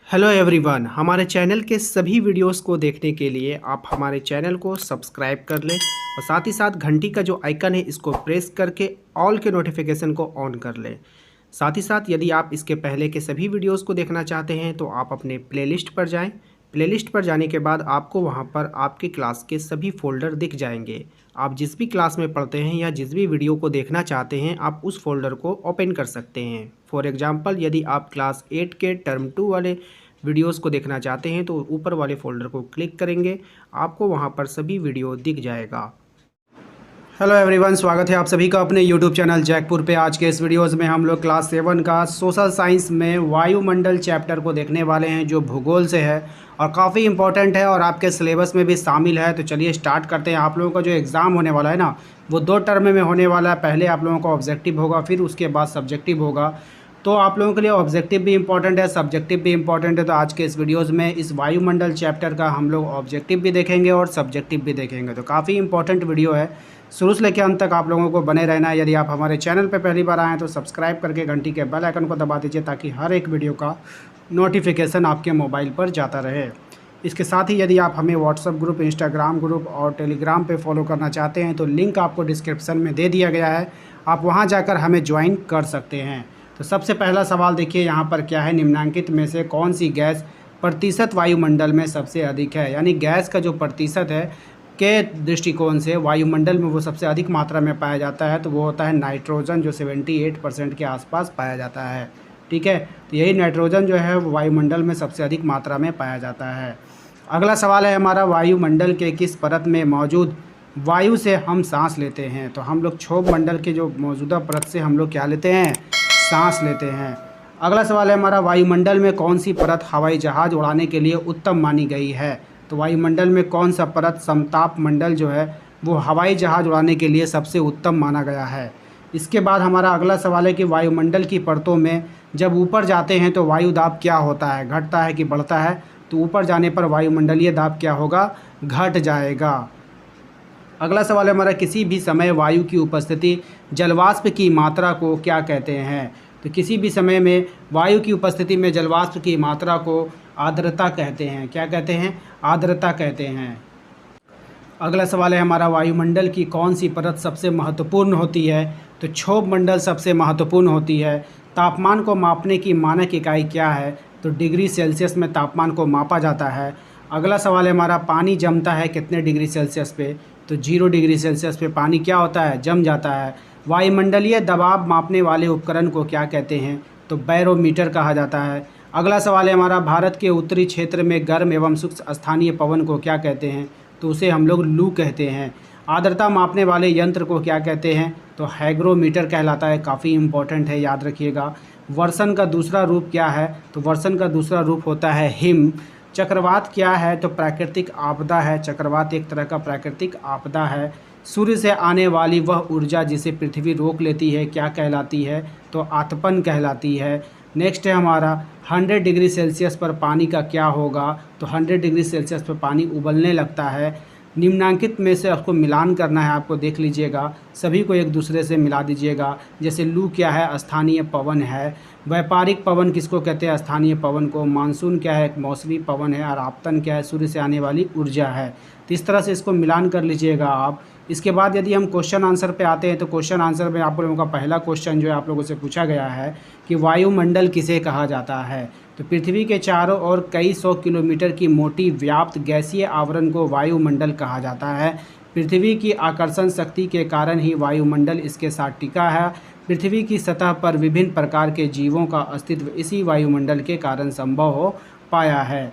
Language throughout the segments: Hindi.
हेलो एवरीवन, हमारे चैनल के सभी वीडियोस को देखने के लिए आप हमारे चैनल को सब्सक्राइब कर लें और साथ ही साथ घंटी का जो आइकन है इसको प्रेस करके ऑल के नोटिफिकेशन को ऑन कर लें। साथ ही साथ यदि आप इसके पहले के सभी वीडियोस को देखना चाहते हैं तो आप अपने प्लेलिस्ट पर जाएं। प्लेलिस्ट पर जाने के बाद आपको वहां पर आपकी क्लास के सभी फोल्डर दिख जाएंगे। आप जिस भी क्लास में पढ़ते हैं या जिस भी वीडियो को देखना चाहते हैं आप उस फोल्डर को ओपन कर सकते हैं। फॉर एग्जांपल, यदि आप क्लास 8 के टर्म 2 वाले वीडियोस को देखना चाहते हैं तो ऊपर वाले फोल्डर को क्लिक करेंगे, आपको वहां पर सभी वीडियो दिख जाएगा। हेलो एवरीवन, स्वागत है आप सभी का अपने यूट्यूब चैनल जैकपुर पे। आज के इस वीडियोस में हम लोग क्लास 7 का सोशल साइंस में वायुमंडल चैप्टर को देखने वाले हैं जो भूगोल से है और काफ़ी इंपॉर्टेंट है और आपके सिलेबस में भी शामिल है। तो चलिए स्टार्ट करते हैं। आप लोगों का जो एग्ज़ाम होने वाला है ना, वो 2 टर्म में होने वाला है। पहले आप लोगों का ऑब्जेक्टिव होगा, फिर उसके बाद सब्जेक्टिव होगा। तो आप लोगों के लिए ऑब्जेक्टिव भी इंपॉर्टेंट है, सब्जेक्टिव भी इंपॉर्टेंट है। तो आज के इस वीडियोस में इस वायुमंडल चैप्टर का हम लोग ऑब्जेक्टिव भी देखेंगे और सब्जेक्टिव भी देखेंगे। तो काफ़ी इंपॉर्टेंट वीडियो है, शुरू से लेकर अंत तक आप लोगों को बने रहना है। यदि आप हमारे चैनल पर पहली बार आएँ तो सब्सक्राइब करके घंटी के बेल आइकन को दबा दीजिए ताकि हर एक वीडियो का नोटिफिकेशन आपके मोबाइल पर जाता रहे। इसके साथ ही यदि आप हमें व्हाट्सएप ग्रुप, इंस्टाग्राम ग्रुप और टेलीग्राम पे फॉलो करना चाहते हैं तो लिंक आपको डिस्क्रिप्शन में दे दिया गया है, आप वहां जाकर हमें ज्वाइन कर सकते हैं। तो सबसे पहला सवाल देखिए यहाँ पर क्या है, निम्नलिखित में से कौन सी गैस प्रतिशत वायुमंडल में सबसे अधिक है। यानी गैस का जो प्रतिशत है के दृष्टिकोण से वायुमंडल में वो सबसे अधिक मात्रा में पाया जाता है तो वो होता है नाइट्रोजन, जो 78% के आसपास पाया जाता है। ठीक है, तो यही नाइट्रोजन जो है वो वायुमंडल में सबसे अधिक मात्रा में पाया जाता है। अगला सवाल है हमारा, वायुमंडल के किस परत में मौजूद वायु से हम सांस लेते हैं। तो हम लोग क्षोभ मंडल के जो मौजूदा परत से हम लोग क्या लेते हैं, सांस लेते हैं। अगला सवाल है हमारा, वायुमंडल में कौन सी परत हवाई जहाज़ उड़ाने के लिए उत्तम मानी गई है। तो वायुमंडल में कौन सा परत, समताप मंडल जो है वो हवाई जहाज़ उड़ाने के लिए सबसे उत्तम माना गया है। इसके बाद हमारा अगला सवाल है कि वायुमंडल की परतों में जब ऊपर जाते हैं तो वायु दाब क्या होता है, घटता है कि बढ़ता है। तो ऊपर जाने पर वायुमंडलीय दाब क्या होगा, घट जाएगा। अगला सवाल है हमारा, किसी भी समय वायु की उपस्थिति जलवाष्प की मात्रा को क्या कहते हैं। तो किसी भी समय में वायु की उपस्थिति में जलवाष्प की मात्रा को आर्द्रता कहते हैं। क्या कहते हैं, आर्द्रता कहते हैं। अगला सवाल है हमारा, वायुमंडल की कौन सी परत सबसे महत्वपूर्ण होती है। तो क्षोभ मंडल सबसे महत्वपूर्ण होती है। तापमान को मापने की मानक इकाई क्या है। तो डिग्री सेल्सियस में तापमान को मापा जाता है। अगला सवाल है हमारा, पानी जमता है कितने डिग्री सेल्सियस पे। तो 0 डिग्री सेल्सियस पे पानी क्या होता है, जम जाता है। वायुमंडलीय दबाव मापने वाले उपकरण को क्या कहते हैं। तो बैरोमीटर कहा जाता है। अगला सवाल है हमारा, भारत के उत्तरी क्षेत्र में गर्म एवं शुष्क स्थानीय पवन को क्या कहते हैं। तो उसे हम लोग लू कहते हैं। आर्द्रता मापने वाले यंत्र को क्या कहते हैं। तो हाइग्रोमीटर कहलाता है। काफ़ी इंपॉर्टेंट है, याद रखिएगा। वर्षण का दूसरा रूप क्या है। तो वर्षण का दूसरा रूप होता है हिम। चक्रवात क्या है। तो प्राकृतिक आपदा है। चक्रवात एक तरह का प्राकृतिक आपदा है। सूर्य से आने वाली वह ऊर्जा जिसे पृथ्वी रोक लेती है क्या कहलाती है। तो आतपन कहलाती है। नेक्स्ट है हमारा, 100 डिग्री सेल्सियस पर पानी का क्या होगा। तो 100 डिग्री सेल्सियस पर पानी उबलने लगता है। निम्नलिखित में से आपको मिलान करना है, आपको देख लीजिएगा, सभी को एक दूसरे से मिला दीजिएगा। जैसे लू क्या है, स्थानीय पवन है। व्यापारिक पवन किसको कहते हैं, स्थानीय पवन को। मानसून क्या है, एक मौसमी पवन है। और आपतन क्या है, सूर्य से आने वाली ऊर्जा है। तो इस तरह से इसको मिलान कर लीजिएगा आप। इसके बाद यदि हम क्वेश्चन आंसर पे आते हैं तो क्वेश्चन आंसर में आप लोगों का पहला क्वेश्चन जो है आप लोगों से पूछा गया है कि वायुमंडल किसे कहा जाता है। तो पृथ्वी के चारों ओर कई 100 किलोमीटर की मोटी व्याप्त गैसीय आवरण को वायुमंडल कहा जाता है। पृथ्वी की आकर्षण शक्ति के कारण ही वायुमंडल इसके साथ टिका है। पृथ्वी की सतह पर विभिन्न प्रकार के जीवों का अस्तित्व इसी वायुमंडल के कारण संभव हो पाया है।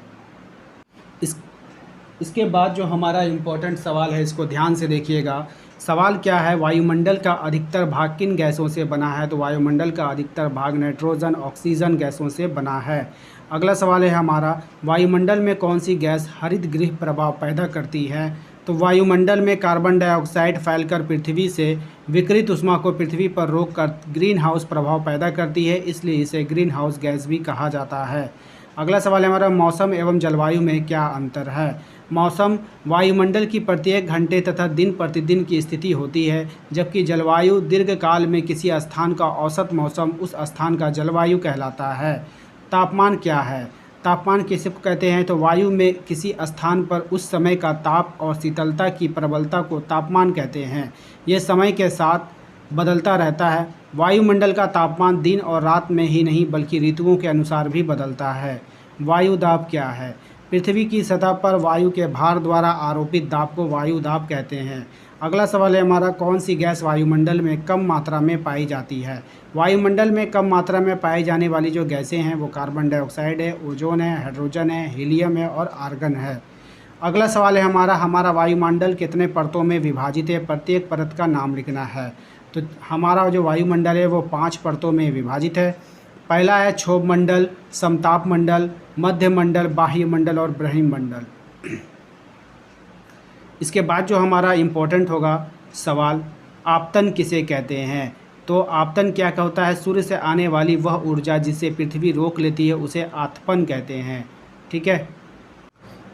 इसके बाद जो हमारा इम्पोर्टेंट सवाल है इसको ध्यान से देखिएगा। सवाल क्या है, वायुमंडल का अधिकतर भाग किन गैसों से बना है। तो वायुमंडल का अधिकतर भाग नाइट्रोजन, ऑक्सीजन गैसों से बना है। अगला सवाल है हमारा, वायुमंडल में कौन सी गैस हरित गृह प्रभाव पैदा करती है। तो वायुमंडल में कार्बन डाइऑक्साइड फैलकर पृथ्वी से विकिरित ऊष्मा को पृथ्वी पर रोककर ग्रीन हाउस प्रभाव पैदा करती है, इसलिए इसे ग्रीन हाउस गैस भी कहा जाता है। अगला सवाल है हमारा, मौसम एवं जलवायु में क्या अंतर है। मौसम वायुमंडल की प्रत्येक घंटे तथा दिन प्रतिदिन की स्थिति होती है, जबकि जलवायु दीर्घकाल में किसी स्थान का औसत मौसम उस स्थान का जलवायु कहलाता है। तापमान क्या है। तापमान किसे को कहते हैं? तो वायु में किसी स्थान पर उस समय का ताप और शीतलता की प्रबलता को तापमान कहते हैं। ये समय के साथ बदलता रहता है। वायुमंडल का तापमान दिन और रात में ही नहीं बल्कि ऋतुओं के अनुसार भी बदलता है। वायु दाब क्या है? पृथ्वी की सतह पर वायु के भार द्वारा आरोपित दाब को वायु दाब कहते हैं। अगला सवाल है हमारा, कौन सी गैस वायुमंडल में कम मात्रा में पाई जाती है? वायुमंडल में कम मात्रा में पाई जाने वाली जो गैसें हैं वो कार्बन डाइऑक्साइड है, ओजोन है, हाइड्रोजन है, हीलियम है और आर्गन है। अगला सवाल है हमारा वायुमंडल कितने परतों में विभाजित है? प्रत्येक परत का नाम लिखना है। तो हमारा जो वायुमंडल है वो 5 परतों में विभाजित है। पहला है क्षोभ मंडल, समताप मंडल, मध्य मंडल, बाह्य मंडल और ब्रह्मंडल। इसके बाद जो हमारा इम्पोर्टेंट होगा सवाल, आपतन किसे कहते हैं? तो आपतन क्या होता है? सूर्य से आने वाली वह ऊर्जा जिसे पृथ्वी रोक लेती है उसे आतपन कहते हैं। ठीक है।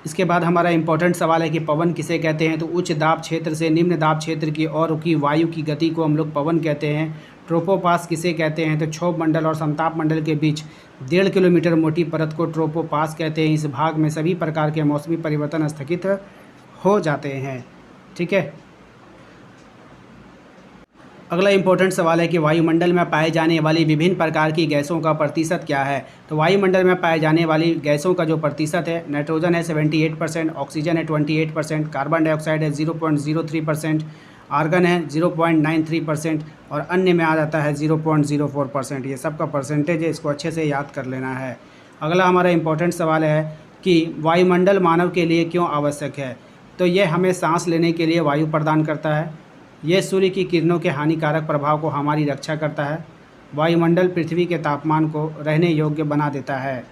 इसके बाद हमारा इम्पोर्टेंट सवाल है कि पवन किसे कहते हैं? तो उच्च दाब क्षेत्र से निम्न दाब क्षेत्र की ओर की वायु की गति को हम लोग पवन कहते हैं। ट्रोपोपास किसे कहते हैं? तो क्षोभ मंडल और समताप मंडल के बीच 1.5 किलोमीटर मोटी परत को ट्रोपोपास कहते हैं। इस भाग में सभी प्रकार के मौसमी परिवर्तन स्थगित हो जाते हैं। ठीक है। अगला इम्पोर्टेंट सवाल है कि वायुमंडल में पाए जाने वाली विभिन्न प्रकार की गैसों का प्रतिशत क्या है? तो वायुमंडल में पाए जाने वाली गैसों का जो प्रतिशत है, नाइट्रोजन है 78%, ऑक्सीजन है 28%, कार्बन डाइऑक्साइड है 0.03%, आर्गन है 0.93% और अन्य में आ जाता है 0.04%। ये सब का परसेंटेज है, इसको अच्छे से याद कर लेना है। अगला हमारा इम्पोर्टेंट सवाल है कि वायुमंडल मानव के लिए क्यों आवश्यक है? तो ये हमें सांस लेने के लिए वायु प्रदान करता है। यह सूर्य की किरणों के हानिकारक प्रभाव को हमारी रक्षा करता है। वायुमंडल पृथ्वी के तापमान को रहने योग्य बना देता है।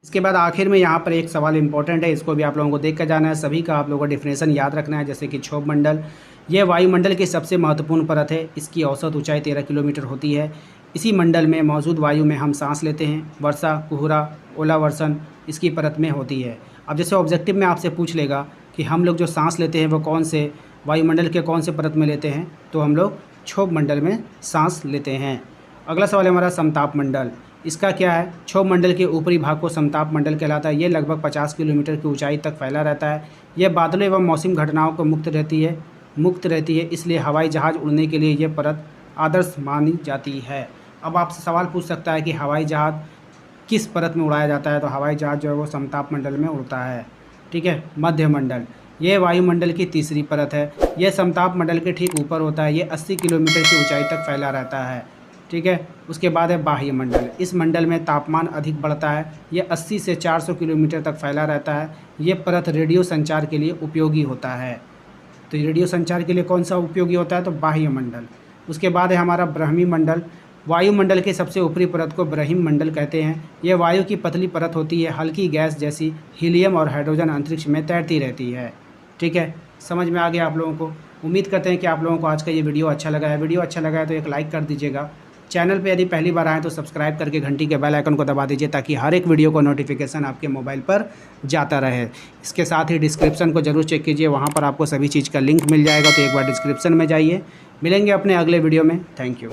इसके बाद आखिर में यहाँ पर एक सवाल इम्पोर्टेंट है, इसको भी आप लोगों को देख कर जाना है। सभी का आप लोगों को डिफिनेशन याद रखना है। जैसे कि क्षोभ मंडल, यह वायुमंडल की सबसे महत्वपूर्ण परत है। इसकी औसत ऊंचाई 13 किलोमीटर होती है। इसी मंडल में मौजूद वायु में हम सांस लेते हैं। वर्षा, कोहरा, ओलावर्षण इसकी परत में होती है। अब जैसे ऑब्जेक्टिव में आपसे पूछ लेगा कि हम लोग जो सांस लेते हैं वो कौन से वायुमंडल के कौन से परत में लेते हैं, तो हम लोग क्षोभ मंडल में सांस लेते हैं। अगला सवाल है हमारा समताप मंडल। इसका क्या है? क्षोभ मंडल के ऊपरी भाग को समताप मंडल कहलाता है। ये लगभग 50 किलोमीटर की ऊंचाई तक फैला रहता है। यह बादलों एवं मौसमी घटनाओं को मुक्त रहती है, इसलिए हवाई जहाज़ उड़ने के लिए यह परत आदर्श मानी जाती है। अब आपसे सवाल पूछ सकता है कि हवाई जहाज़ किस परत में उड़ाया जाता है? तो हवाई जहाज़ जो है वो समताप मंडल में उड़ता है। ठीक है। मध्य मंडल, यह वायुमंडल की तीसरी परत है। यह समताप मंडल के ठीक ऊपर होता है। ये 80 किलोमीटर की ऊंचाई तक फैला रहता है। ठीक है। उसके बाद है बाह्य मंडल। इस मंडल में तापमान अधिक बढ़ता है। ये 80 से 400 किलोमीटर तक फैला रहता है। ये परत रेडियो संचार के लिए उपयोगी होता है। तो रेडियो संचार के लिए कौन सा उपयोगी होता है? तो बाह्य मंडल। उसके बाद है हमारा ब्रह्मी मंडल। वायुमंडल के सबसे ऊपरी परत को ब्रह्मंडल कहते हैं। यह वायु की पतली परत होती है। हल्की गैस जैसी हीलियम और हाइड्रोजन अंतरिक्ष में तैरती रहती है। ठीक है। समझ में आ गया आप लोगों को? उम्मीद करते हैं कि आप लोगों को आज का ये वीडियो अच्छा लगा है। वीडियो अच्छा लगा है तो एक लाइक कर दीजिएगा। चैनल पे यदि पहली बार आएँ तो सब्सक्राइब करके घंटी के बेल आइकन को दबा दीजिए ताकि हर एक वीडियो को नोटिफिकेशन आपके मोबाइल पर जाता रहे। इसके साथ ही डिस्क्रिप्शन को जरूर चेक कीजिए, वहाँ पर आपको सभी चीज़ का लिंक मिल जाएगा। तो एक बार डिस्क्रिप्शन में जाइए। मिलेंगे अपने अगले वीडियो में। Thank you.